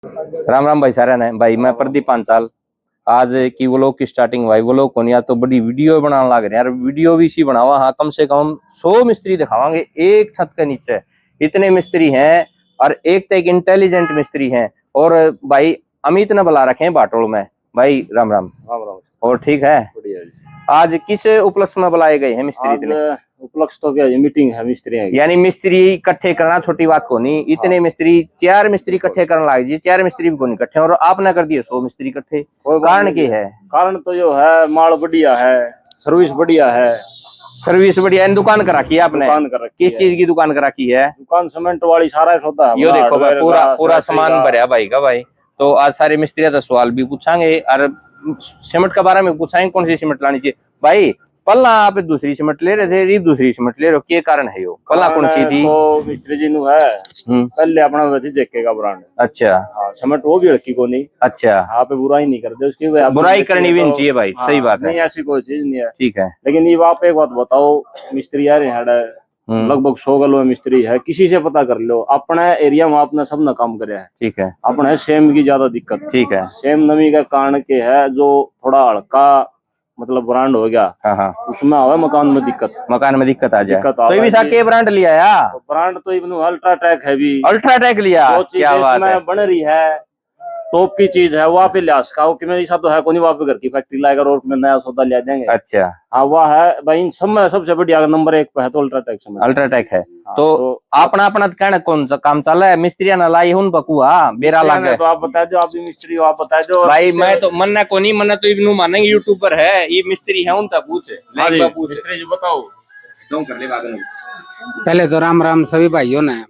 राम राम भाई सारा ने भाई मैं प्रदीप पांचाल। आज की व्लॉग की स्टार्टिंग भाई व्लॉग को नहीं तो बड़ी वीडियो बनाने लग रहे हैं यार। वीडियो भी इसी बनावा। हाँ, कम से कम 100 मिस्त्री दिखावांगे एक छत के नीचे। इतने मिस्त्री हैं और एक तो एक इंटेलिजेंट मिस्त्री हैं। और भाई अमित ने बुला रखे हैं बाटोल में। भाई राम राम। राम राम। और ठीक है? बढ़िया जी। आज किस उपलक्ष्य में बुलाए गए हैं मिस्त्री? इतने उपलक्ष्य तो क्या मीटिंग है मिस्त्री है, यानी मिस्त्री इकट्ठे करना छोटी बात को नहीं। इतने मिस्त्री 4 मिस्त्री इकट्ठे करने लग जी। 4 मिस्त्री भी को नहीं इकट्ठे और आपने कर दिए 100 मिस्त्री इकट्ठे। कारण क्या है? कारण तो जो है माल बढ़िया है, सर्विस बढ़िया है। सर्विस बढ़िया है। दुकान कर रखी है आपने? दुकान कर रखी किस चीज की दुकान कर रखी है? दुकान सीमेंट वाली सारा होता है। यो देखो भाई पूरा सामान भरा भाई का। भाई तो आज सारे मिस्त्री तो सवाल भी पूछांगे और सीमेंट के बारे में पूछाएंगे कौन सी सीमेंट लानी चाहिए। भाई पल्ला आप दूसरी सीमेंट ले रहे थे, रीब दूसरी सीमेंट ले रहे हो, क्या कारण है? यो पल्ला कौन सी थी? तो मिस्त्री जी नु है पहले अपना जेके का ब्रांड। अच्छा। हाँ, सीमेंट वो भी रखी को नहीं। अच्छा। हाँ पे बुराई नहीं करते उसकी। बुराई करनी भी नहीं चाहिए भाई। सही बात है। नहीं ऐसी कोई चीज नहीं है। ठीक है। लेकिन ये आप एक बात बताओ, मिस्त्री यार है लगभग 100 गलो मिस्त्री है। किसी से पता कर लो, अपने एरिया में आपने सब ना काम करे है। ठीक है। अपने सेम की ज्यादा दिक्कत। ठीक है। सेम नमी का कारण के है जो थोड़ा हल्का मतलब ब्रांड हो गया। हाँ। उसमें आवे मकान में दिक्कत आ जाए। तो ये भी साके ब्रांड लिया यार। तो ब्रांड तो इवन अल्ट्राटेक है भी। अल्ट्राटेक लिया। क्या बात है। बन रही है टॉप की चीज है। वहाँ पे लिहाज का कि मेरी तो है कोई वहाँ पे घर की फैक्ट्री लाएगा और नया सौदा ले देंगे। अच्छा। हाँ वह है भाई सब में सबसे बढ़िया नंबर 1 पे है तो अल्ट्राटेक है। हाँ, तो अपना कहना कौन सा काम चल रहा है? मिस्त्री ना लाई हूं बकुआ बेरा लगे तो आप बता दो। आप भी मिस्त्री हो, आप बता दो भाई। मैं तो मन्ना को नहीं मन्ना तो इब्नू मानेंगे यूट्यूबर है ये मिस्त्री है उनका पूछ मिस्त्री जी बताओ क्यों कर ले बात। पहले तो राम राम सभी भाइयों ने।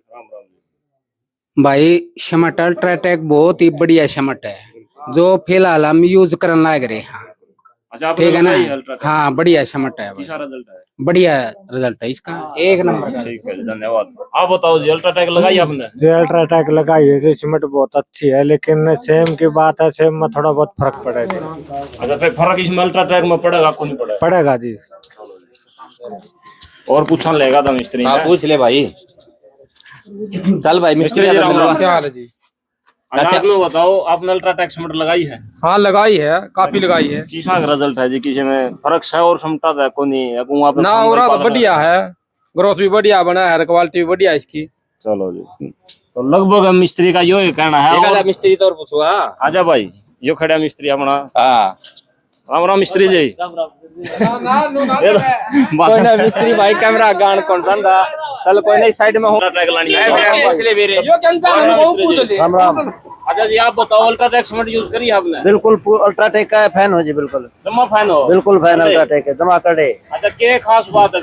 भाई शमट अल्ट्राटेक बहुत ही बढ़िया शमट है जो फिलहाल हम यूज करने लग रहे हैं। अच्छा ठीक है ना? हाँ बढ़िया शमट है, बढ़िया रिजल्ट है इसका। एक नंबर। ठीक है धन्यवाद। आप बताओ जी अल्ट्राटेक लगाई आपने? जी अल्ट्राटेक लगाई है जी। सीमेंट बहुत अच्छी है लेकिन सेम की बात है, सेम में थोड़ा बहुत फर्क पड़ेगा। अच्छा फिर फर्क इसमें अल्ट्राटेक में पड़ेगा आपको नहीं पड़ेगा? पड़ेगा जी। और पूछने लेगा था मिस्त्री? हाँ पूछ ले भाई। चल भाई मिस्त्री जी क्या हाल है जी? अच्छा आप लोग बताओ आपने अल्ट्राटेक सीमेंट लगाई है? हाँ लगाई है, काफी लगाई है। किसा रिजल्ट है जी? किसी में फर्क है और समटा था को नहीं है ना हो रहा तो बढ़िया है। ग्रोथ भी बढ़िया बना है, क्वालिटी भी बढ़िया इसकी। चलो जी। तो लगभग मिस्त्री का यो कहना है। मिस्त्री तो और पूछो। आजा भाई यो खड़ा मिस्त्री अपना। हाँ राम राम मिस्त्री जी। कोई ना मिस्त्री भाई कैमरा गान कौन रंदा चल कोई नहीं साइड में हो। अल्ट्राटेक लानी है राम राम। अच्छा जी आप बताओ अल्ट्राटेक सीमेंट यूज करी आपने? बिल्कुल अल्ट्राटेक का फैन हो जी। बिल्कुल जमा फैन हो? बिल्कुल फैन अल्ट्राटेक है, जमा करे। अच्छा क्या खास बात है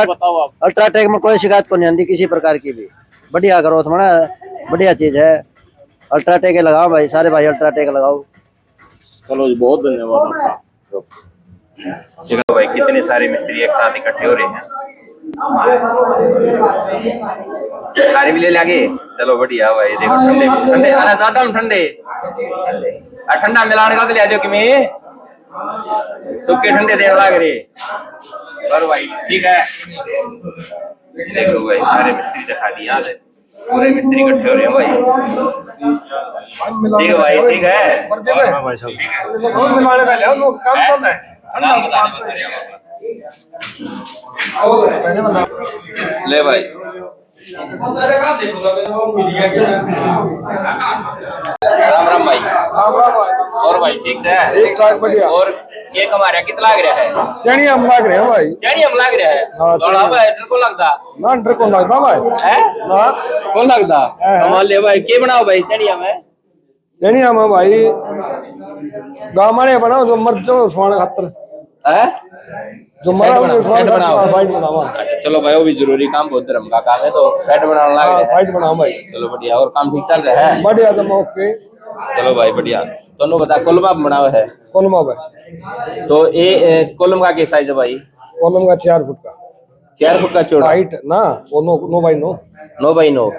बताओ आप? अल्ट्राटेक में कोई शिकायत को नहीं आती किसी प्रकार की भी। बढ़िया ग्रोथ में बढ़िया चीज है। अल्ट्राटेक लगाओ भाई, सारे भाई अल्ट्राटेक लगाओ। चलो जी बहुत धन्यवाद आपका। देखो भाई कितने सारे मिस्त्री एक साथ इकट्ठे हो रहे हैं। गाड़ी भी ले लागे। चलो बढ़िया भाई। देखो ठंडे ठंडे अरे ज्यादा ठंडे ठंडा मिलाने का तो ले दो कि मैं सूखे ठंडे देने लग रहे। और भाई ठीक है। देखो भाई सारे मिस्त्री दिखा दिया पूरे मिस्त्री इकट्ठे हो रहे हैं भाई। ठीक है भाई ठीक है। हाँ भाई साहब ले भाई। राम राम भाई। और भाई ठीक से? ठीक ठाक बढ़िया। और ये कमा रहा कितना लग रहा है? चनी हम लग रहे हैं भाई। चनी हम लग रहा है। थोड़ा भाई डर को लगता ना, डर को लगता भाई है ना कौन लगता कमाल ले भाई। के बनाओ भाई चनिया में? चनिया में भाई गाँव मारे बनाओ जो मर्जो स्वान खातर है जो साइड बनाओ। साइड बनाओ। अच्छा चलो भाई वो भी जरूरी काम बहुत धर्म का काम है तो साइड बनाना लग रहा है। साइड बनाओ भाई। चलो बढ़िया। और काम ठीक चल रहा है? बढ़िया जमा ओके। चलो भाई बढ़िया। दोनों बता कोलमा बनाओ है? कोलमा भाई। तो ये कोलम का क्या साइज है भाई? कोलम का 4 फुट का। 4 फुट का चौड़ा हाइट ना वो 9 बाई 9। 9 बाई 9।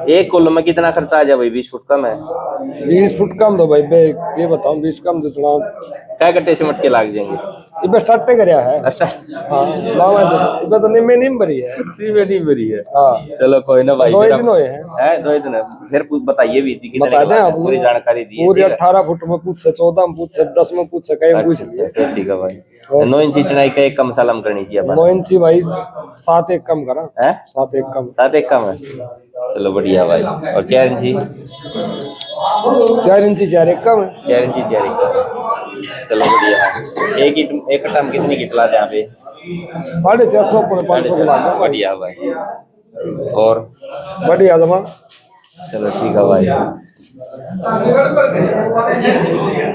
एक कोलम में कितना खर्चा आ जाए भाई? 20 फुट कम है? 20 फुट कम तो भाई ये बताऊं 20 कम जितना क्या कट्टे सीमेंट के लाग जाएंगे? इबे स्टार्ट पे करया है अच्छा हां लावा इबे तो निम्मे निम भरी है सीवे नहीं भरी है। हां चलो कोई ना भाई, दो ही फिर दिन हुए हैं है 2 दिन है। फिर बताइए भी थी कितने बता के दें बाद है, आपको पूरी जानकारी दी है, पूरी ठीक है? 18 फुट में पूछ 14 में पूछ 10 में पूछ कहीं में पूछ अच्छा लिए फिर ठीक है भाई। 9 इंची चढ़ाई का एक कम सलाम करनी चाहिए अपन 9 इंची भाई 7 एक कम करा है, 7 एक कम 7 एक कम है। चलो बढ़िया भाई। और 4 इंची 4 इंची 4 एक कम है 4 इंची 4 एक कम है। चलो बढ़िया है। एक टन कितनी की प्लाट यहाँ पे? 450 पौने 500 के लाख बढ़िया भाई। और बढ़िया जमा चलो ठीक है भाई।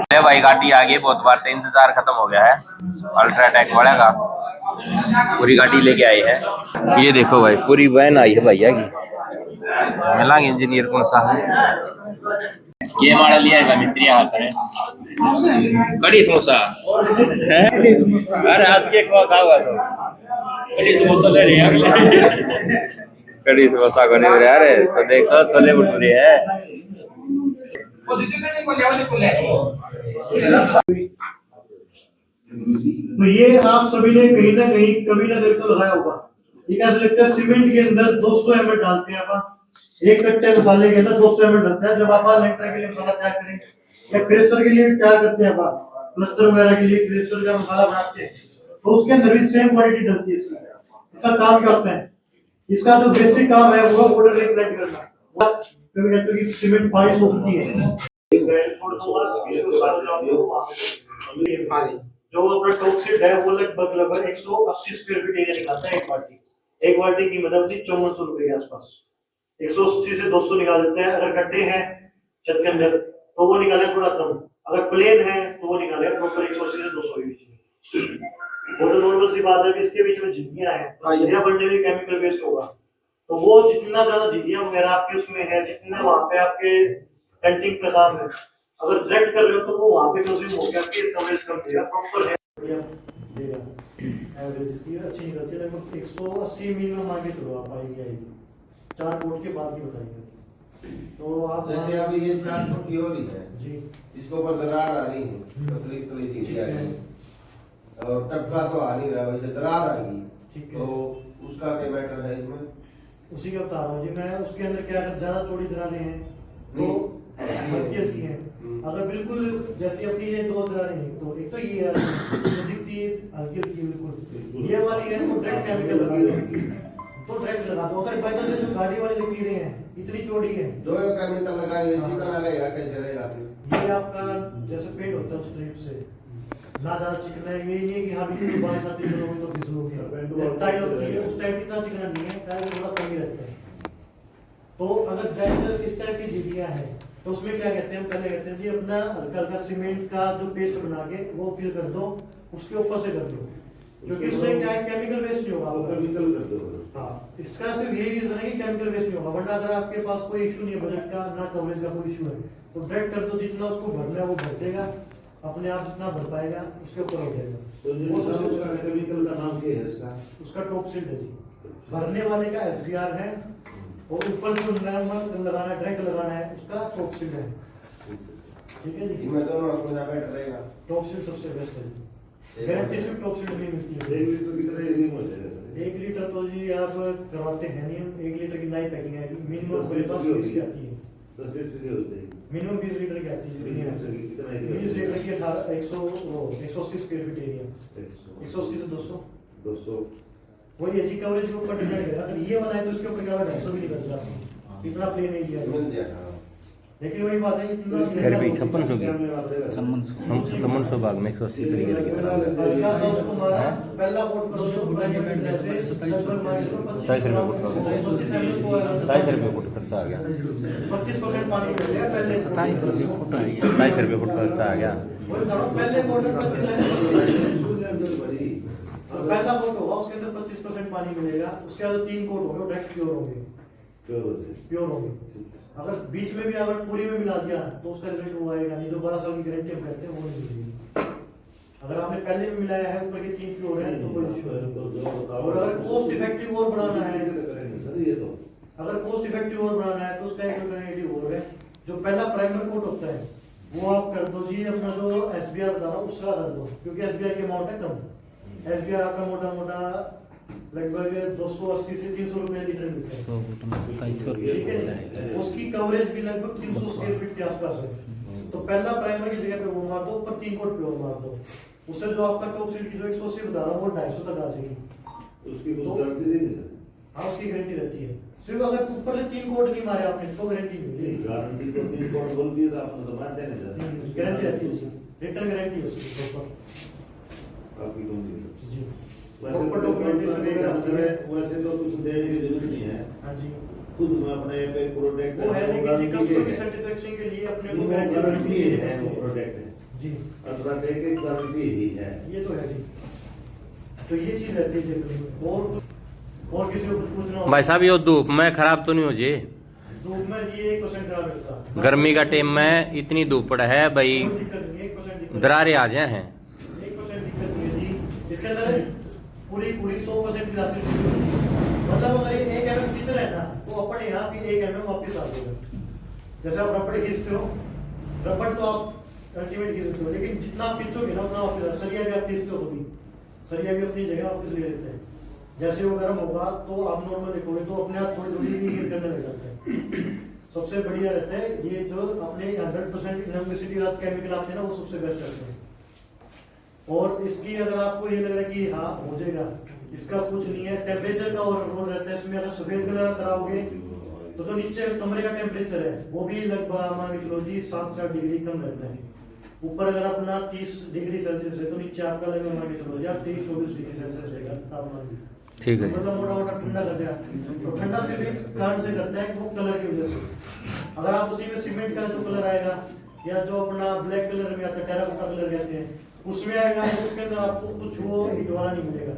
अरे भाई गाड़ी आ गई, बहुत बार तो इंतजार खत्म हो गया है। अल्ट्राटेक वाले का पूरी गाड़ी लेके आए हैं। ये देखो भाई पूरी वैन आई है भैया की। मिलांगे इंजीनियर कौन सा है ये मॉडल लिया है मिस्त्री हाथ में। कड़ी समोसा अरे आज के को खाओगा तो कड़ी समोसा ले रहे हैं। कड़ी समोसा को नहीं रहा है तो देखो छोले भटूरे है। तो ये आप सभी ने कहीं ना कहीं कभी ना कभी तो लगाया होगा। ये कैसे लगता है सीमेंट के अंदर 200 ml डालते हैं आप एक कट्टे मसाले के अंदर 200 ml डालते हैं। जब आप लेंटर के लिए मसाला तैयार करेंगे या क्रेशर के लिए तैयार करते हैं आप प्लास्टर वगैरह के लिए क्रेशर का मसाला बनाते हैं तो उसके अंदर भी सेम क्वालिटी डलती है। इसका काम क्या होता है? इसका जो बेसिक काम है वो ऑर्डर रिफ्लेक्ट करना। क्योंकि कहते हैं कि सीमेंट पानी सोखती है जो अपना टॉक्सिड है वो लगभग 180 स्क्वायर फीट एरिया निकालता है एक बाल्टी की मतलब 5400 रुपए के आसपास 180 से 200 निकाल देते हैं। अगर गड्ढे हैं छत के अंदर तो वो निकाले थोड़ा कम, अगर प्लेन है तो वो निकाले प्रॉपर 180 से 200 के बीच में। वो तो नॉर्मल सी बात है कि इसके बीच में झिल्लियां हैं तो झिल्लियां बनने में केमिकल वेस्ट होगा तो वो जितना ज्यादा झिल्लियां वगैरह आपके उसमें है जितना वहां पे आपके पेंटिंग का काम है अगर डायरेक्ट कर रहे हो तो वो वहां पे कंज्यूम हो गया कि कवरेज कम देगा प्रॉपर है बढ़िया देगा। एवरेज इसकी अच्छी निकलती है लगभग 180 मिनिमम आगे चलो आप आएगी 4 कोट के बाद ही बताएंगे। तो आप जैसे अभी ये 4 फुट की हो रही है जी इसके ऊपर दरार आ रही है पतली पतली चीजें आ रही है और टपका तो आ नहीं रहा वैसे दरार आ गई तो उसका क्या मैटर है इसमें? उसी का बता रहा हूँ जी मैं। उसके अंदर क्या अगर ज्यादा चौड़ी दरारें हैं तो हल्की हल्की हैं। अगर बिल्कुल जैसे अपनी ये 2 दरारें हैं तो एक तो ये है जो दिखती है हल्की हल्की बिल्कुल ये वाली है तो डायरेक्ट केमिकल लगा दो तो डायरेक्ट लगा दो। अगर पैसा से जो गाड़ी वाली लकीरें हैं इतनी चौड़ी है जो ये केमिकल लगाएंगे चिकना रहेगा कैसे रहेगा फिर? ये आपका जैसे पेंट होता है उस टाइप से ना ज्यादा चिकना है। ये नहीं है कि हाँ बिल्कुल बारिश आती चलोगे तो फिसलोगे टाइल होती है उस टाइप इतना चिकना नहीं है टाइल थोड़ा कम ही रहता है। तो अगर डायरेक्ट इस टाइप की झिल्लियां हैं तो उसमें क्या कहते हैं हम पहले कहते हैं जी अपना हल्का हल्का सीमेंट का जो पेस्ट बना के वो फिल कर दो उसके ऊपर से कर दो क्योंकि उससे क्या है केमिकल वेस्ट नहीं होगा केमिकल कर दो। हाँ इसका सिर्फ यही रीजन है कि केमिकल वेस्ट नहीं होगा वरना अगर आपके पास कोई इशू नहीं है बजट का ना कवरेज का कोई इशू है तो डायरेक्ट कर दो जितना उसको भरना है वो भर देगा अपने आप जितना भर पाएगा उसके ऊपर हो जाएगा। तो उसका केमिकल का नाम क्या है इसका? उसका टॉक्सिड है जी भरने वाले का SBR है और ऊपर जो नॉर्मल लगाना है डायरेक्ट लगाना है उसका टॉक्सिड है। ठीक है जी इनमें दोनों कौन सा बेटर रहेगा? टॉक्सिड सबसे बेस्ट है जी गारंटी सिर्फ टॉक्सिड नहीं मिलती है। 1 लीटर कितना एरिया हो जाएगा? 1 लीटर तो जी आप करवाते हैं नहीं हम 1 लीटर की नई पैकिंग आएगी मिनिमम मेरे पास 20 की आती है 10 लीटर की होती है मिनिमम 20 लीटर की आती है 20 लीटर की 180 स्क्वायर फीट एरिया 180 से 200 वही है जी कवरेज के ऊपर डिपेंड है। अगर ये वाला है तो इसके ऊपर क्या 250 भी निकल जाता है इतना प्लेन एरिया है मिल जाएगा। लेकिन वही बात है इतना फिर भी 5600 भाग में 180 तरीके की हल्का सा उसको मारा पहला कोट 200 फुट ऐसे लगभग मान लो 27 रुपये फुट खर्चा आ गया 25% पानी मिल गया पहले 27 रुपये फुट खर्चा आ गया। पहले कोट में 25 पहला कोट होगा उसके अंदर 25% पानी मिलेगा उसके बाद 3 कोट होंगे डायरेक्ट प्योर होंगे। अगर बीच में भी अगर पूरी में मिला दिया तो उसका रिजल्ट वो आएगा नहीं जो 12 साल की गारंटी हम कहते हैं वो नहीं मिलेगी। अगर आपने पहले भी मिलाया है ऊपर के 3 प्योर है तो कोई इशू है। और अगर कॉस्ट इफेक्टिव और बनाना है अगर कॉस्ट इफेक्टिव और बनाना है तो उसका एक अल्टरनेटिव और है जो पहला प्राइमर कोट होता है वो आप कर दो जी, अपना जो SBR बता रहा हूँ उसका कर दो, क्योंकि SBR की अमाउंट है कम। SBR आपका मोटा मोटा लगभग 280 से 300 रुपए लीटर मिलता है, ठीक है। उसकी कवरेज भी लगभग 300 स्क्वायर फीट के आसपास है। तो पहला प्राइमर की जगह पे वो मार दो, ऊपर 3 कोट प्योर मार दो, उससे जो आपका टॉप सीड की जो 180 बता रहा हूँ वो 250 तक आ जाएगी। उसकी कुछ गारंटी देंगे? हाँ, उसकी गारंटी रहती है। सिर्फ अगर ऊपर से 3 कोट नहीं मारे आपने तो गारंटी नहीं मिलेगी। गारंटी तो 3 कोट बोल दिए तो आपने तो मान देंगे सर। गारंटी रहती है उसकी, रिटर्न गारंटी है उसकी ऊपर। आपकी कंपनी जी वैसे तो वैसे तो कुछ देने की जरूरत नहीं है। हाँ जी, खुद में अपने पे प्रोडक्ट वो है, लेकिन जी कस्टमर की सेटिस्फेक्शन के लिए अपने को गारंटी है, वो प्रोडक्ट है जी, अल्ट्राटेक की गारंटी ही है। ये तो है जी। तो ये चीज रहती है देखने। और किसी को कुछ पूछना हो भाई साहब ये धूप में खराब तो नहीं हो जी? धूप में जी 1% खराब रहता है। गर्मी का टाइम में इतनी धूप है भाई, कोई दिक्कत नहीं, 1% दिक्कत दरारे आ जाए हैं। 1% दिक्कत नहीं है जी। इसके अंदर पूरी 100% ग्लासेस, मतलब अगर ये 1 mm भीतर है ना तो अपन यहाँ भी 1 mm वापस आ जाएगा। जैसे आप रबड़ खींचते हो, रबड़ तो आप अल्टीमेट खींच सकते हो, लेकिन जितना आप खींचोगे ना उतना वापस। सरिया भी आप खींचते हो कभी, सरिया भी अपनी जगह वापस ले लेते हैं। जैसे वो गर्म होगा तो आप नॉर्मल देखोगे तो अपने आप थोड़ी थोड़ी हीट करने लग जाते हैं। सबसे बढ़िया रहता है ये जो अपने 100% इनर्मिसिटी केमिकल आते हैं ना, वो सबसे बेस्ट रहते हैं। और इसकी अगर आपको ये लग रहा है कि हाँ हो जाएगा, इसका कुछ नहीं है। टेम्परेचर का और रोल रहता है इसमें। अगर सफेद कलर कराओगे तो जो नीचे कमरे का टेम्परेचर है वो भी लगभग मान के चलो जी 7-8 डिग्री कम रहता है। ऊपर अगर अपना 30 डिग्री सेल्सियस है तो नीचे आपका लगभग मान के चलो जी 23-24 डिग्री सेल्सियस रहेगा तापमान। ठीक है, मतलब मोटा मोटा ठंडा कर दिया। तो ठंडा से भी कारण से करता है वो कलर की वजह से। अगर आप उसी में सीमेंट का जो कलर आएगा या जो अपना ब्लैक कलर में आता है, टेराकोटा कलर कहते हैं, उसमें आएगा तो उसके अंदर आपको कुछ वो हीट वाला नहीं मिलेगा।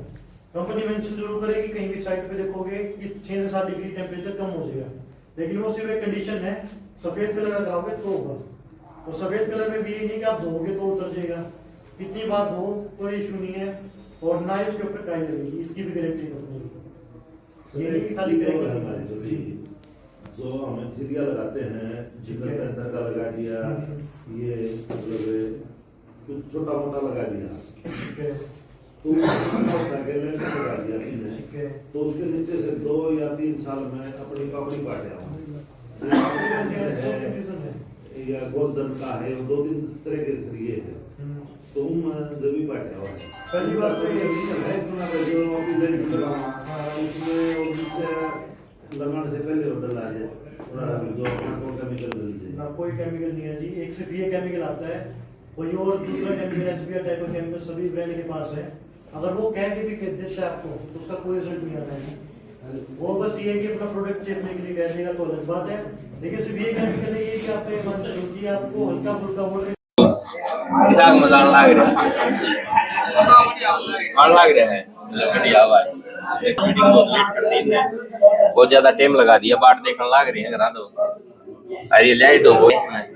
कंपनी मेंशन जरूर करेगी, कहीं भी साइट पे देखोगे कि 6 से 7 डिग्री टेम्परेचर कम हो जाएगा, लेकिन वो सिर्फ एक कंडीशन है सफेद कलर का कराओगे तो होगा। तो सफेद कलर में भी ये नहीं कि आप धोगे तो उतर जाएगा, कितनी बार धो कोई इशू नहीं है, और ना ही उसके ऊपर काई लगेगी, इसकी भी गारंटी कंपनी की। ये नहीं कि खाली करेगी जो हमें चिड़िया लगाते हैं, चिकन पेंटर का लगा दिया, ये मतलब कुछ छोटा मोटा लगा दिया, तो लगा दिया, तो उसके नीचे से 2 या 3 साल में अपनी पापड़ी काटे या गोल्डन का है, 2-3 तरह के सरिये है, तो जब भी बांटा हुआ है। पहली बात तो ये है जो उसमें लगाने से पहले ऑर्डर आ जाए थोड़ा जो अपना को केमिकल मिल जाए ना, कोई केमिकल नहीं है जी। एक सिर्फ ये केमिकल आता है, कोई और दूसरा केमिकल SBR टाइप का केमिकल सभी ब्रांड के पास है। अगर वो कह के भी कह देता है आपको तो उसका कोई रिजल्ट नहीं आता है। वो बस ये है कि अपना प्रोडक्ट चेपने के लिए कह देगा तो अलग बात है, लेकिन सिर्फ ये केमिकल है ये कि आपको हल्का फुल्का बोल रहे मजा लग रहा है, बढ़िया हुआ है। मीटिंग बहुत लेट कर दी ने, बहुत ज्यादा टाइम लगा दिया, बाट देखने लग रही है, करा दो अरे ले दो वो हैं।